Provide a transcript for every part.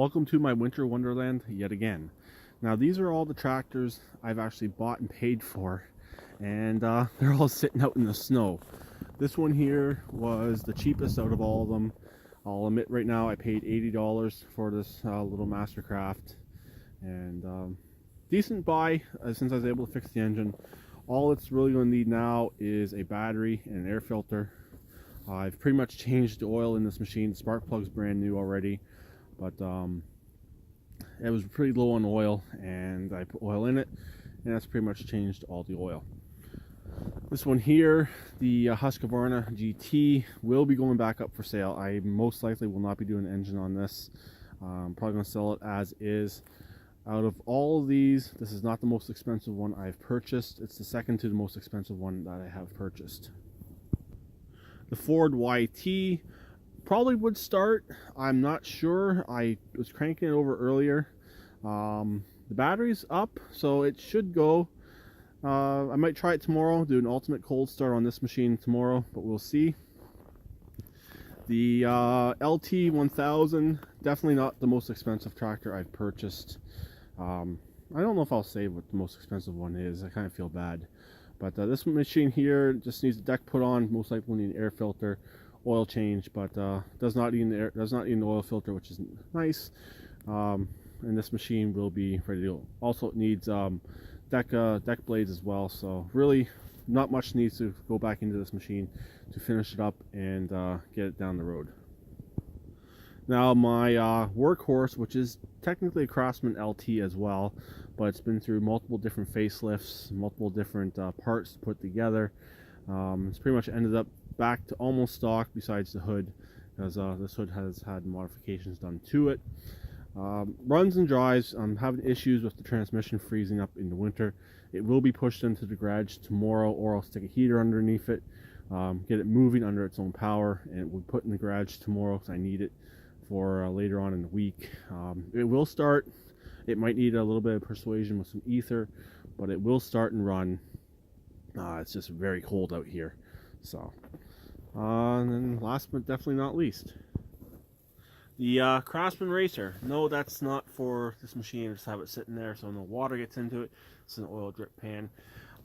Welcome to my winter wonderland yet again. Now these are all the tractors I've actually bought and paid for, and they're all sitting out in the snow. This one here was the cheapest out of all of them. I'll admit right now I paid $80 for this little Mastercraft, and decent buy since I was able to fix the engine. All it's really going to need now is a battery and an air filter. I've pretty much changed the oil in this machine. The spark plug's brand new already, but it was pretty low on oil, and I put oil in it, and that's pretty much changed all the oil. This one here, the Husqvarna GT, will be going back up for sale. I most likely will not be doing an engine on this. I'm probably going to sell it as is. Out of all of these, this is not the most expensive one I've purchased. It's the second to the most expensive one that I have purchased. The Ford YT probably would start. I'm not sure. I was cranking it over earlier. The battery's up, so it should go. I might try it tomorrow, do an ultimate cold start on this machine tomorrow, but we'll see. The LT 1000, definitely not the most expensive tractor I've purchased. I don't know if I'll say what the most expensive one is. I kind of feel bad. But this machine here just needs a deck put on, most likely need an air filter, oil change, but does not need an oil filter, which is nice. And this machine will be ready to go. Also, it needs deck blades as well. So really, not much needs to go back into this machine to finish it up and get it down the road. Now my workhorse, which is technically a Craftsman LT as well, but it's been through multiple different facelifts, multiple different parts put together. It's pretty much ended up back to almost stock besides the hood, because this hood has had modifications done to it. Runs and drives. I'm having issues with the transmission freezing up in the winter. It will be pushed into the garage tomorrow, or I'll stick a heater underneath it, get it moving under its own power, and it will be put in the garage tomorrow because I need it for later on in the week. It will start. It might need a little bit of persuasion with some ether, but it will start and run. It's just very cold out here. So, and then last but definitely not least, the Craftsman Racer. No, that's not for this machine. I just have it sitting there so no water gets into it. It's an oil drip pan.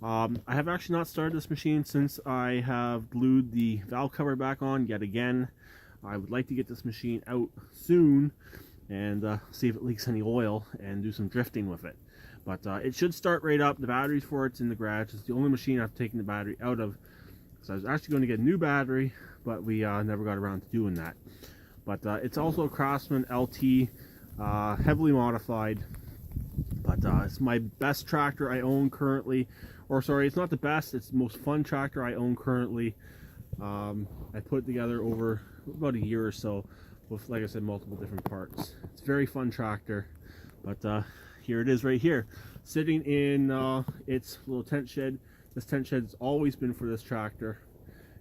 I have actually not started this machine since I have glued the valve cover back on yet again. I would like to get this machine out soon and see if it leaks any oil and do some drifting with it. But it should start right up. The batteries for it's in the garage. It's the only machine I've taken the battery out of. So I was actually going to get a new battery, but we never got around to doing that. But it's also a Craftsman LT, heavily modified. But it's my best tractor I own currently. Or sorry, it's not the best. It's the most fun tractor I own currently. I put it together over about a year or so with, like I said, multiple different parts. It's a very fun tractor, but here it is right here, sitting in its little tent shed. This tent shed has always been for this tractor,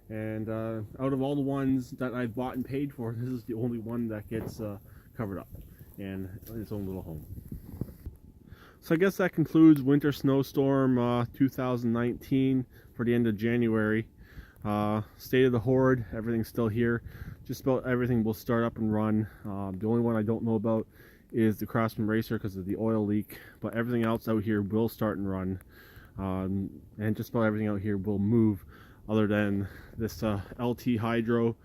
and out of all the ones that I've bought and paid for, this is the only one that gets covered up and its own little home. So I guess that concludes Winter Snowstorm 2019 for the end of January. State of the Horde, everything's still here. Just about everything will start up and run. The only one I don't know about is the Craftsman Racer because of the oil leak, but everything else out here will start and run. And just about everything out here will move, other than this LT Hydro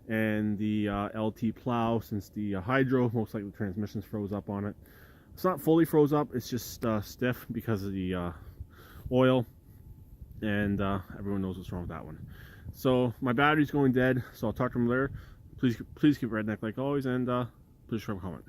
and the LT Plow, since the Hydro, most likely the transmission's froze up on it. It's not fully froze up, it's just stiff because of the oil, and everyone knows what's wrong with that one. So my battery's going dead, so I'll talk to them later. Please keep redneck like always, and please share a comment.